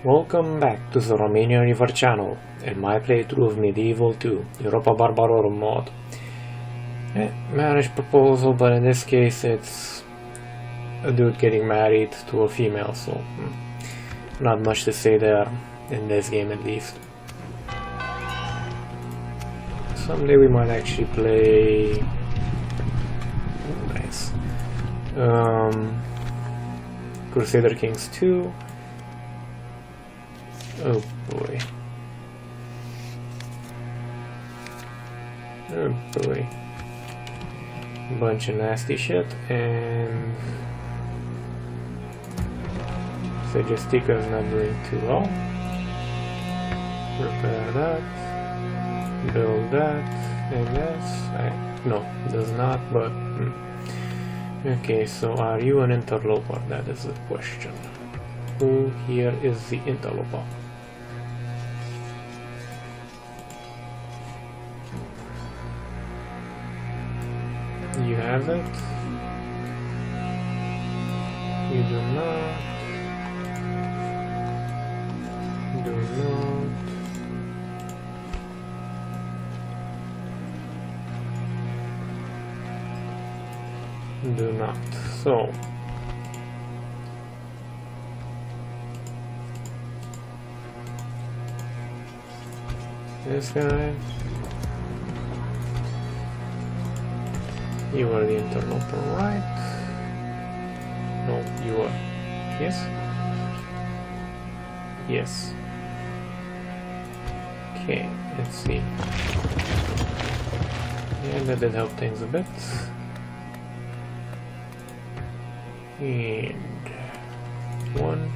Welcome back to the Romanian River channel and my playthrough of Medieval 2, Europa Barbarorum mod. Marriage proposal, but in this case it's a dude getting married to a female, so not much to say there, in this game at least. Someday we might actually play... nice. Crusader Kings 2. Oh boy. Oh boy. Bunch of nasty shit, and Segestica is not doing too well. Repair that. Build that. And this. No, does not, but... Okay, so are you an interloper? That is the question. Who here is the interloper? You have it. You do not. Do not. Do not. So this guy. You are the interloper, right? No, you are. Yes? Yes. Okay, let's see. Yeah, that did help things a bit. And 1,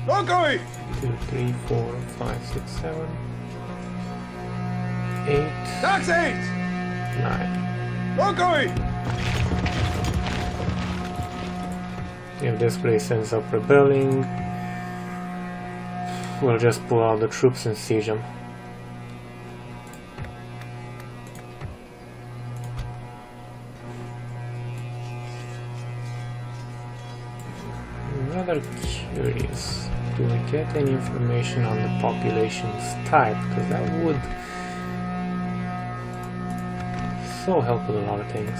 2, 3, 4, 5, 6, 7, 8, 9. If this place ends up rebelling, we'll just pull out the troops and siege them. Rather curious, do we get any information on the population's type? Because that would so help with a lot of things.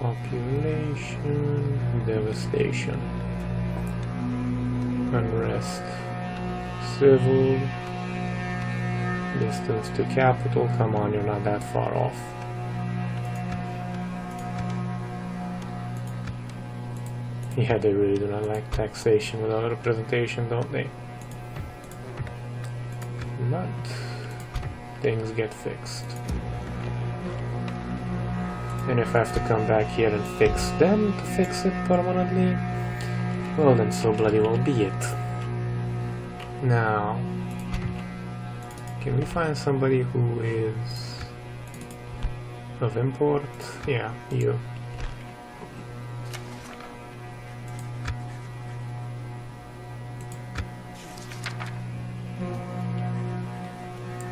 Population, devastation, unrest, civil, distance to capital. Come on, you're not that far off. Yeah, they really do not like taxation without representation, don't they? But things get fixed. And if I have to come back here and fix them to fix it permanently, well then so bloody well be it. Now, can we find somebody who is of import? Yeah, you.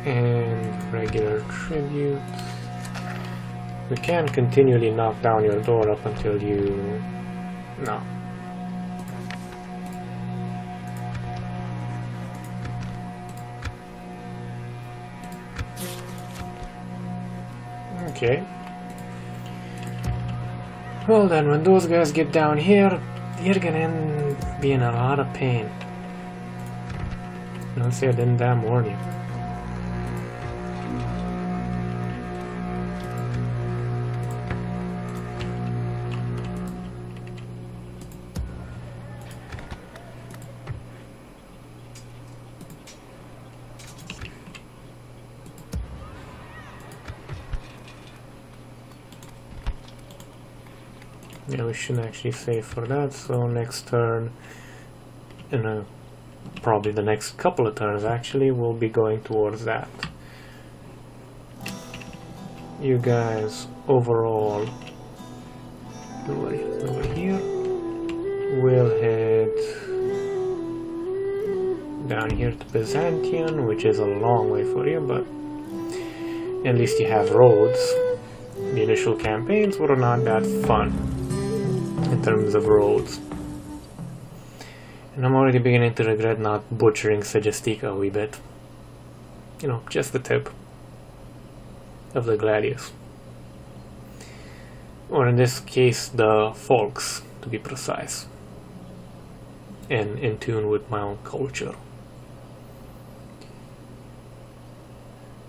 And regular tribute. We can't continually knock down your door up until you... No. Okay. Well then, when those guys get down here, you're gonna be in a lot of pain. Don't say I didn't damn warn you. Yeah, we shouldn't actually save for that, so next turn, probably the next couple of turns actually, we'll be going towards that. You guys, overall, over here, we'll head down here to Byzantium, which is a long way for you, but At least you have roads. The initial campaigns were not that fun in terms of roads. And I'm already beginning to regret not butchering Segestica a wee bit. You know, just the tip of the gladius. Or in this case, the folks, to be precise. And in tune with my own culture.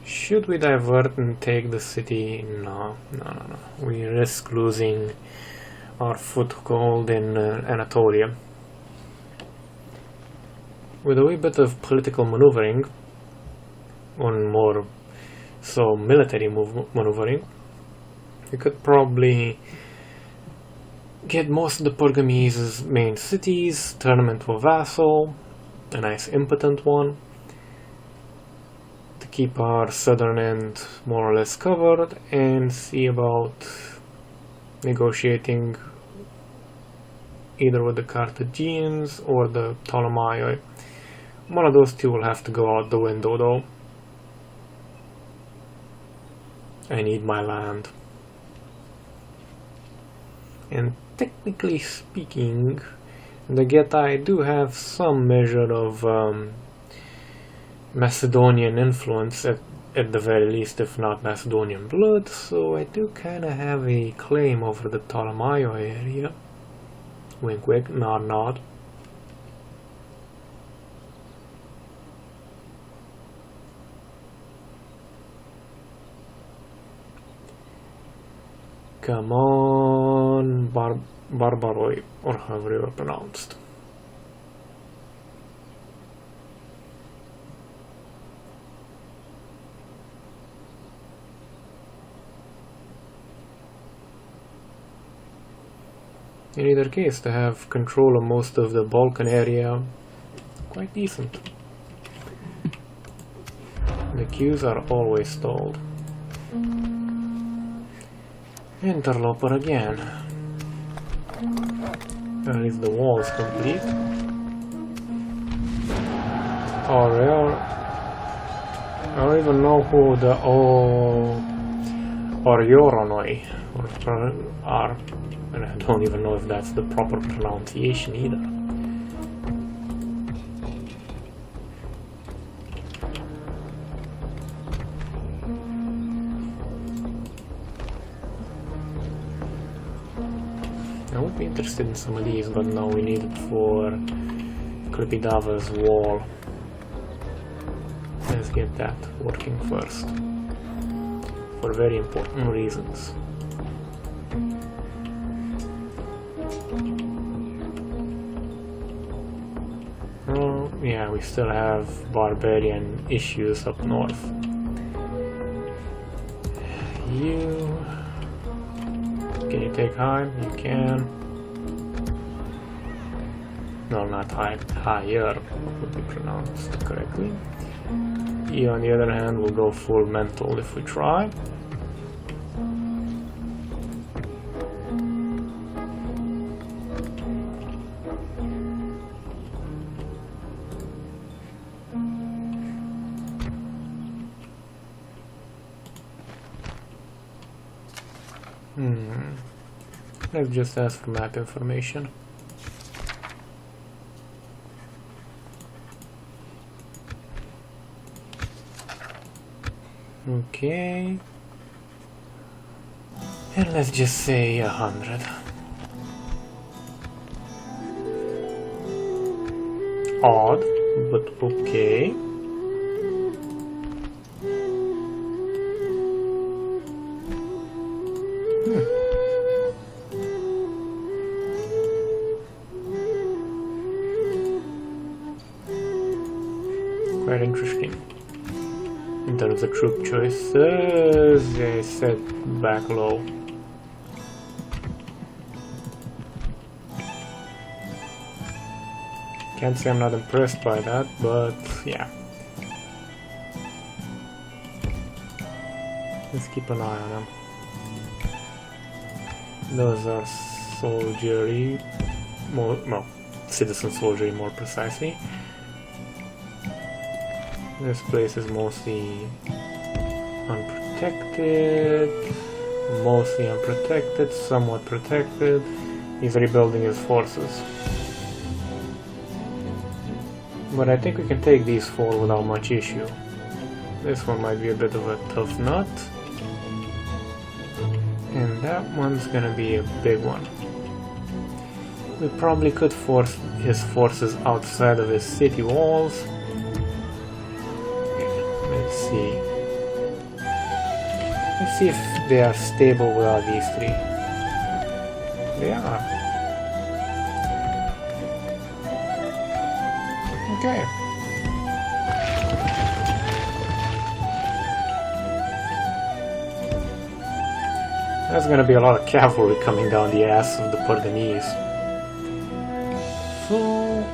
Should we divert and take the city? No. We risk losing our foothold in Anatolia. With a wee bit of political maneuvering, or more so military maneuvering, we could probably get most of the Pergamese's main cities, turn them into a vassal, a nice impotent one, to keep our southern end more or less covered, and see about negotiating either with the Carthaginians or the Ptolemaioi. One of those two will have to go out the window though. I need my land. And technically speaking, the Gab.ai do have some measure of Macedonian influence, at the very least, if not Macedonian blood, so I do kinda have a claim over the Ptolemaioi area. Wink wink, nod nod. Come on, Barbaroi, or however you are pronounced. In either case, to have control of most of the Balkan area, quite decent. The queues are always stalled. Interloper again. At least the wall is complete. I don't even know who the Orioronoi are, and I don't even know if that's the proper pronunciation either. I would be interested in some of these, but no, we need it for Klipidava's wall. Let's get that working first, for very important reasons. Oh, yeah, we still have barbarian issues up north. Can you take high? You can. No, not high. Higher would be pronounced correctly. You, on the other hand, will go full mental if we try. Let's just ask for map information. Okay. And let's just say 100. Odd, but okay. Quite interesting. In terms of troop choices, they set back low. Can't say I'm not impressed by that, but yeah. Let's keep an eye on them. Those are soldiery, well, citizen soldiery more precisely. This place is mostly protected, mostly unprotected, somewhat protected. He's rebuilding his forces. But I think we can take these 4 without much issue. This one might be a bit of a tough nut. And that one's gonna be a big one. We probably could force his forces outside of his city walls. Let's see. Let's see if they are stable without these 3. They are. Okay. There's gonna be a lot of cavalry coming down the ass of the Pergamese. So,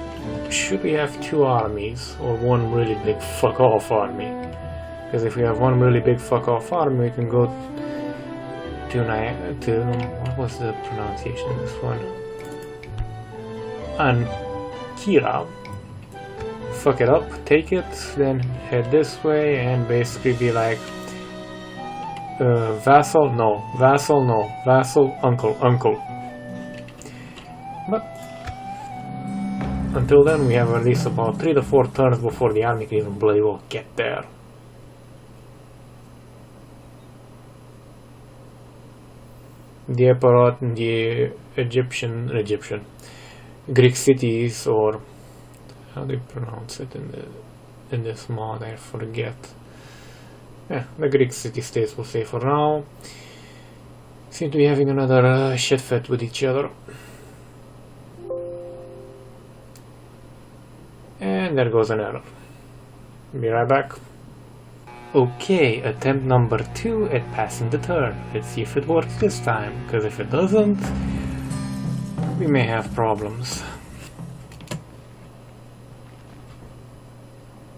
should we have 2 armies or 1 really big fuck-off army? Because if we have 1 really big fuck-off army, we can go to what was the pronunciation of this one? Ankira. Fuck it up, take it, then head this way and basically be like vassal, no, uncle. But until then we have at least about 3 to 4 turns before the army can even bloody well get there. The Epirot and the Egyptian Greek cities, or how do you pronounce it in this mod? I forget. Yeah, the Greek city-states will say for now. Seem to be having another shit fit with each other. And there goes an error. Be right back. Okay, attempt number 2 at passing the turn. Let's see if it works this time, because if it doesn't, we may have problems.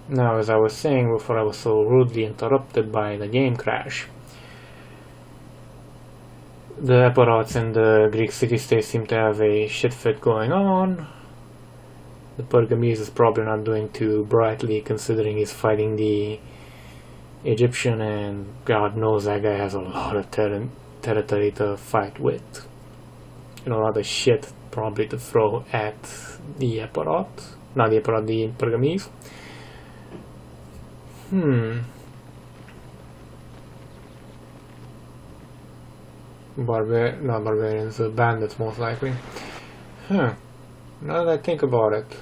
Now, as I was saying before I was so rudely interrupted by the game crash, the Epirots and the Greek city-states seem to have a shit fit going on. The Pergamese is probably not doing too brightly considering he's fighting the Egyptian, and God knows that guy has a lot of territory to fight with. And a lot of shit probably to throw at the Epirot. Not the Epirot, the Pergamese. Not barbarians, bandits most likely. Now that I think about it,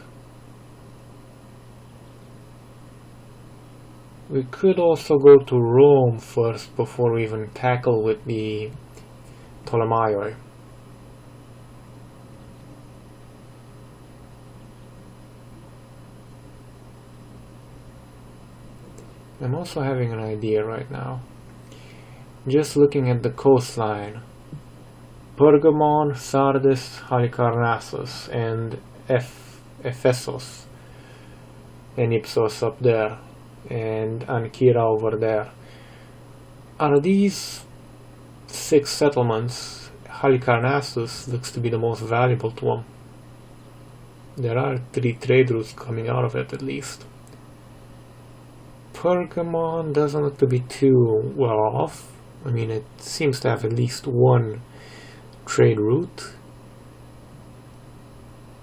we could also go to Rome first before we even tackle with the Ptolemaioi. I'm also having an idea right now. Just looking at the coastline, Pergamon, Sardis, Halicarnassus, and Ephesus, and Ipsos up there, and Ankyra over there. Out of these 6 settlements, Halicarnassus looks to be the most valuable to them. There are 3 trade routes coming out of it at least. Pergamon doesn't look to be too well off. I mean, it seems to have at least 1 trade route.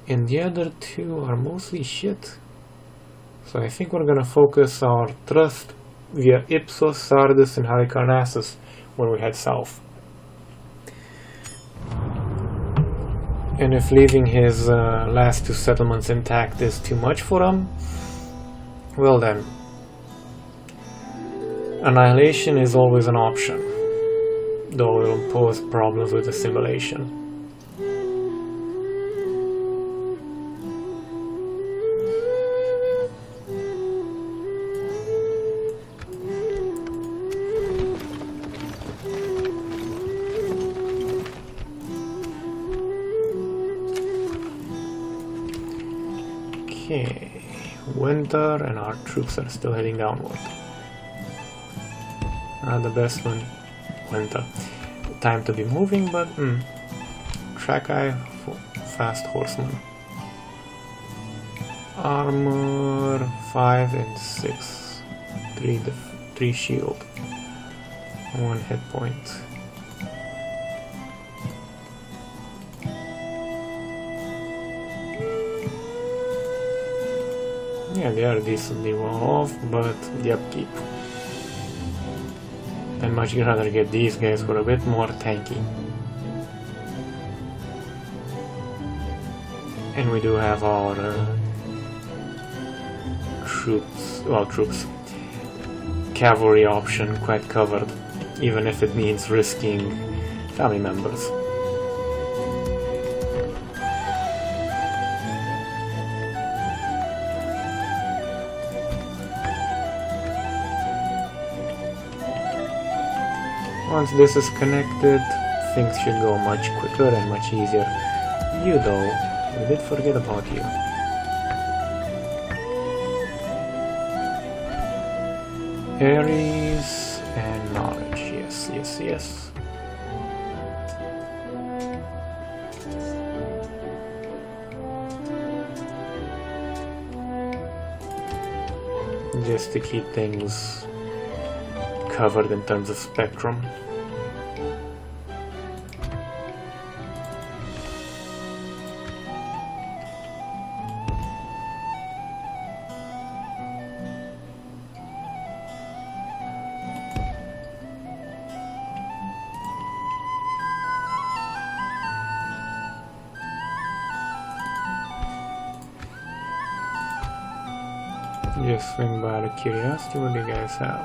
And the other 2 are mostly shit. So I think we're gonna focus our thrust via Ipsos, Sardis, and Halicarnassus when we head south. And if leaving his last 2 settlements intact is too much for him, well then, annihilation is always an option, though it will pose problems with assimilation. Okay, winter, and our troops are still heading downward. Not the best one, winter. Time to be moving, but track eye for fast horseman. Armor 5 and 6. 3 shield. 1 hit point. Yeah, they are decently well off, but the upkeep. I'd much rather get these guys who are a bit more tanky. And we do have our troops, cavalry option quite covered, even if it means risking family members. Once this is connected, things should go much quicker and much easier. You though, we did forget about you. Aries and knowledge, yes. Just to keep things covered in terms of spectrum. Just swing by the curiosity, what do you guys have?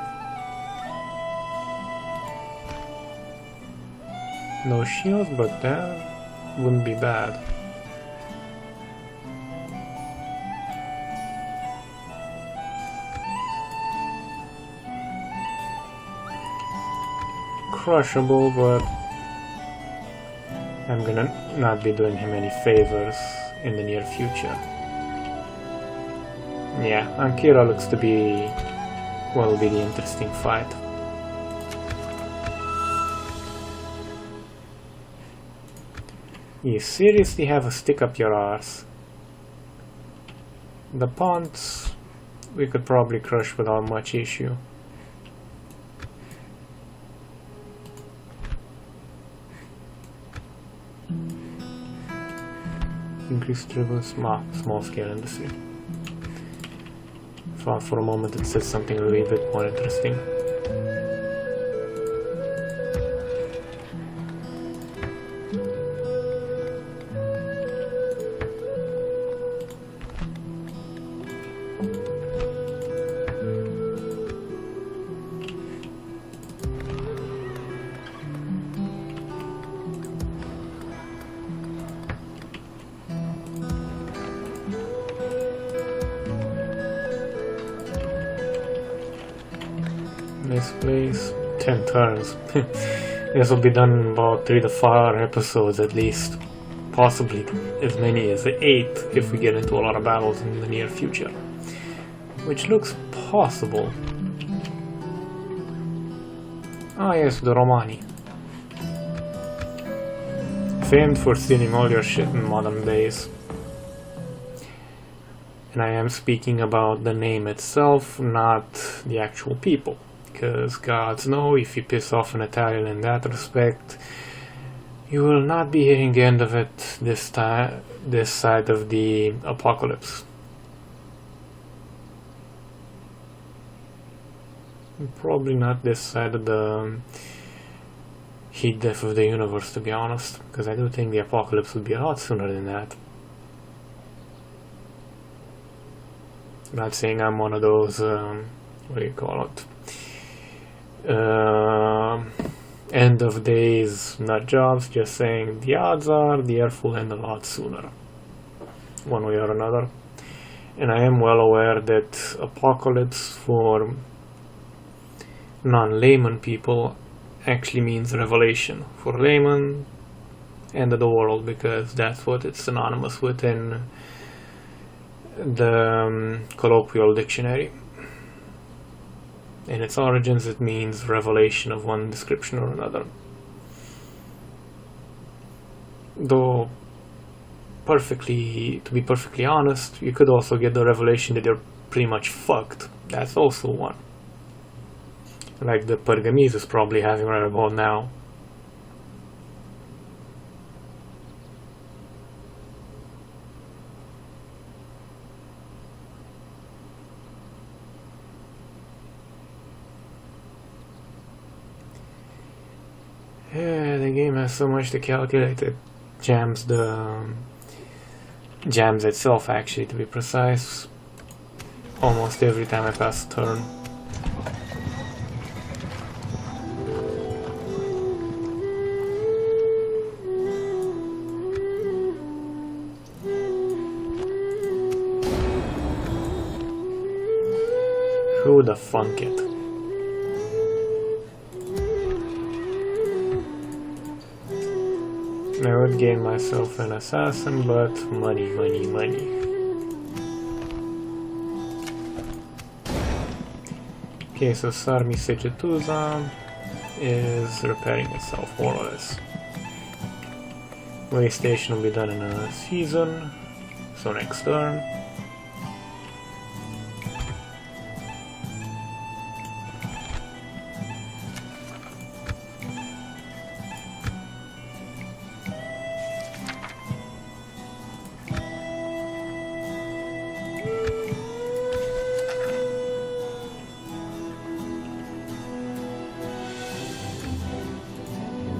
No shields, but that wouldn't be bad. Crushable, but I'm gonna not be doing him any favors in the near future. Yeah, Ankira looks to be, will be the interesting fight. You seriously have a stick up your arse? The ponds we could probably crush without much issue. Increased driven small scale industry. Thought for a moment it said something a little bit more interesting. This place, 10 turns. This will be done in about 3 to 4 episodes at least. Possibly as many as 8 if we get into a lot of battles in the near future. Which looks possible. Ah yes, the Romani. Famed for stealing all your shit in modern days. And I am speaking about the name itself, not the actual people. Because gods know, if you piss off an Italian in that respect, you will not be hearing the end of it this side of the apocalypse. Probably not this side of the heat death of the universe, to be honest, because I do think the apocalypse would be a lot sooner than that. I'm not saying I'm one of those, what do you call it? End of days nut jobs, just saying the odds are the earth will end a lot sooner, one way or another. And I am well aware that apocalypse for non-layman people actually means revelation. For layman, end of the world, because that's what it's synonymous with in the colloquial dictionary. In its origins, it means revelation of one description or another. Though, to be perfectly honest, you could also get the revelation that you're pretty much fucked. That's also one. Like the Pergamese is probably having right about now. Yeah, the game has so much to calculate. It jams itself, actually, to be precise, almost every time I pass a turn. Who the funk it? I would gain myself an assassin, but money, money, money. Okay, so Sarmi Segetuza is repairing itself, more or less. Way station will be done in a season, so next turn.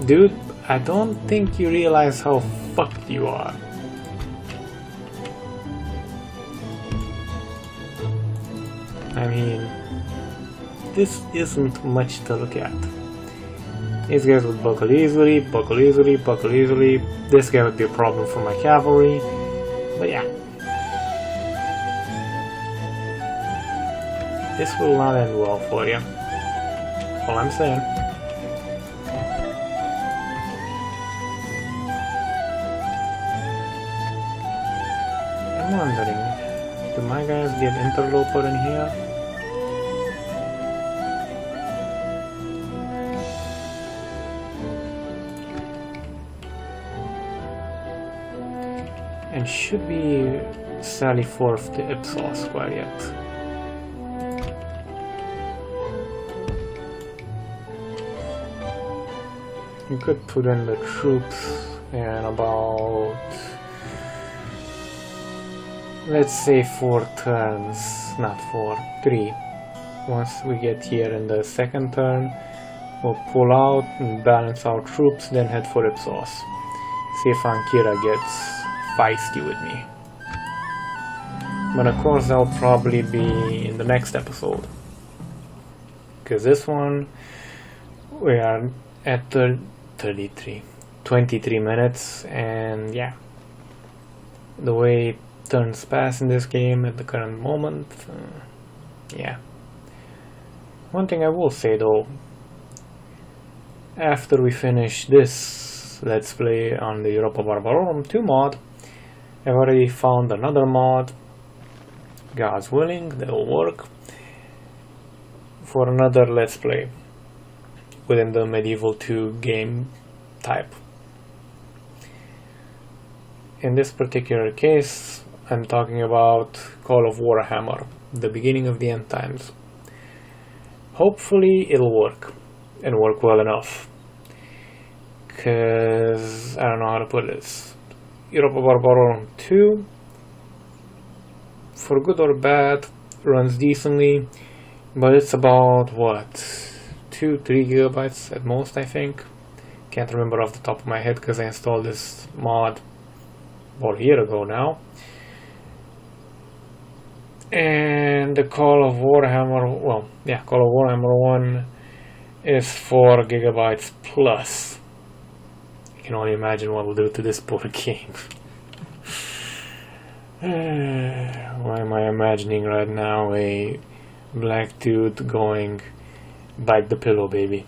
Dude, I don't think you realize how fucked you are. I mean, this isn't much to look at. These guys would buckle easily, buckle easily, buckle easily. This guy would be a problem for my cavalry. But yeah. This will not end well for you. All I'm saying. I'm wondering, do my guys get interloper in here? And should we sally forth to Ipsos quite yet? We could put in the troops in about, let's say 4 turns, not 4, 3. Once we get here in the second turn, we'll pull out and balance our troops, then head for Ipsos. See if Ankira gets feisty with me. But of course that'll probably be in the next episode. Because this one, we are at 23 minutes, and yeah. The way turns pass in this game at the current moment, yeah. One thing I will say though, after we finish this Let's Play on the Europa Barbarorum II mod, I've already found another mod, God's willing, that will work, for another Let's Play within the Medieval 2 game type. In this particular case, I'm talking about Call of Warhammer, the beginning of the end times. Hopefully it'll work, and work well enough. Cause, I don't know how to put this. Europa Barbarorum 2, for good or bad, runs decently, but it's about, what, 2-3 gigabytes at most, I think. Can't remember off the top of my head because I installed this mod about a year ago now. And the Call of Warhammer, well, yeah, Call of Warhammer 1 is 4 gigabytes plus. You can only imagine what we'll do to this poor game. Why am I imagining right now a black dude going, bite the pillow, baby?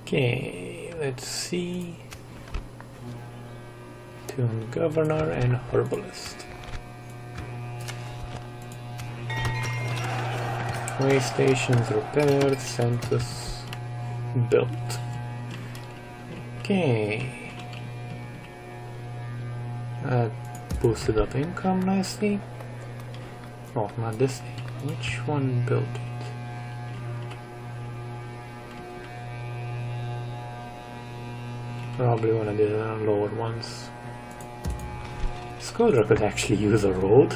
Okay, let's see. Tuned governor and herbalist. Way stations repaired, census built. Okay. That boosted up income nicely. Oh, not this thing. Which one built it? Probably one of the lower ones. Skodra could actually use a road.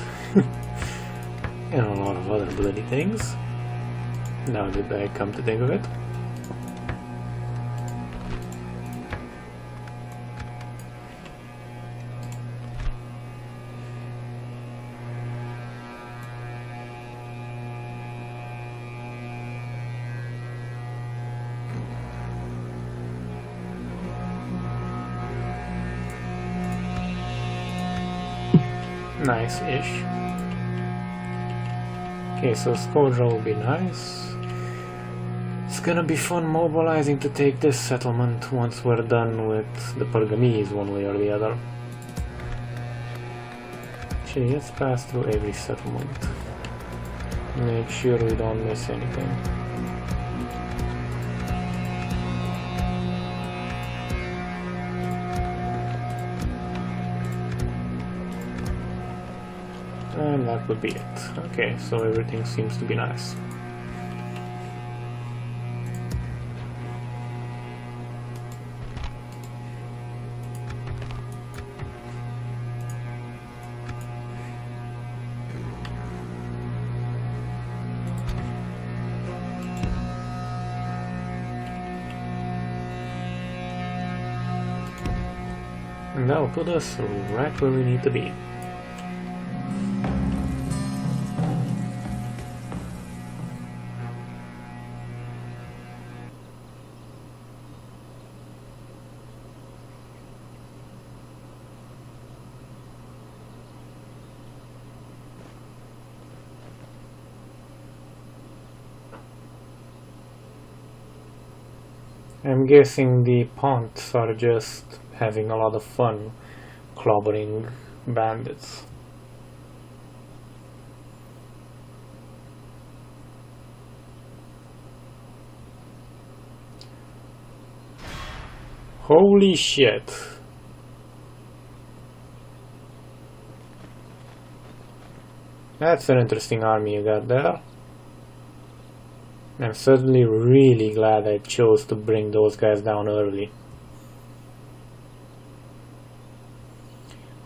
And a lot of other bloody things. Now that I come to think of it. Nice-ish. Okay, so Skodra will be nice. It's gonna be fun mobilizing to take this settlement once we're done with the Pergamese one way or the other. Actually, let's pass through every settlement. Make sure we don't miss anything. And that would be it. Okay, so everything seems to be nice. And that'll put us right where we need to be. I'm guessing the Ponts are just having a lot of fun clobbering bandits. Holy shit. That's an interesting army you got there. I'm certainly really glad I chose to bring those guys down early.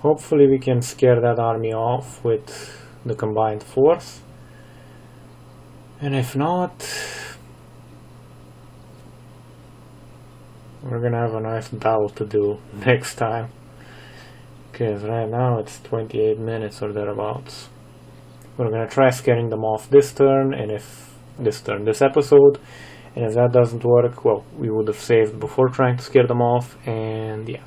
Hopefully we can scare that army off with the combined force. And if not, we're gonna have a nice battle to do next time. Because right now it's 28 minutes or thereabouts. We're gonna try scaring them off this turn, and if this episode, and if that doesn't work, well, we would have saved before trying to scare them off, and yeah.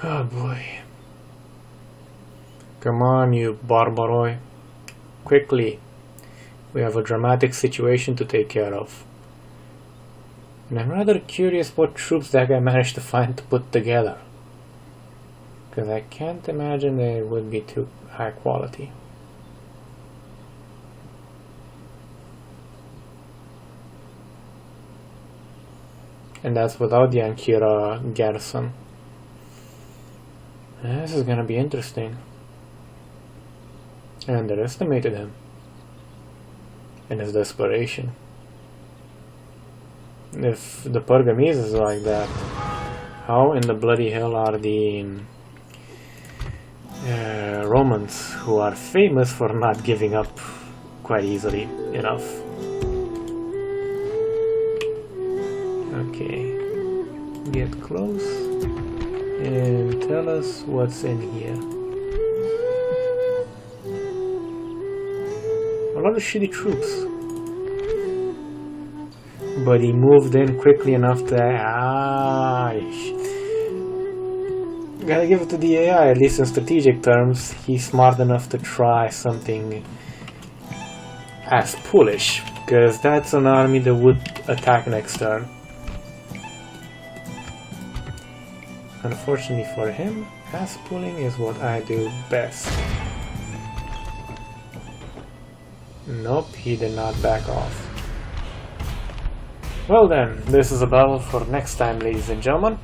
Oh boy. Come on, you barbaroi. Quickly. We have a dramatic situation to take care of. And I'm rather curious what troops that guy managed to find to put together. Because I can't imagine they would be too high quality. And that's without the Ankira garrison. This is gonna be interesting. I underestimated him. And his desperation. If the Pergamese is like that, how in the bloody hell are the Romans, who are famous for not giving up quite easily enough? Okay, get close and tell us what's in here. A lot of shitty troops. But he moved in quickly enough to... Gotta give it to the AI, at least in strategic terms. He's smart enough to try something as Polish, because that's an army that would attack next turn. Unfortunately for him, ass pulling is what I do best. Nope, he did not back off. Well then, this is a battle for next time, ladies and gentlemen.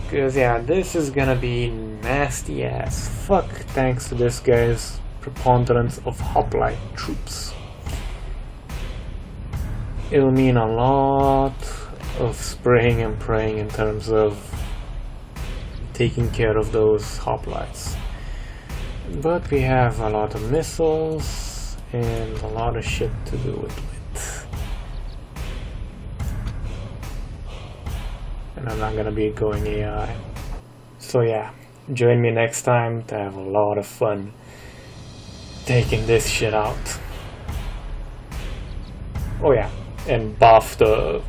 Because yeah, this is gonna be nasty as fuck thanks to this guy's preponderance of hoplite troops. It'll mean a lot of spraying and praying in terms of taking care of those hoplites. But we have a lot of missiles and a lot of shit to do with it. And I'm not gonna be going AI. So yeah, join me next time to have a lot of fun taking this shit out. Oh yeah, and buff the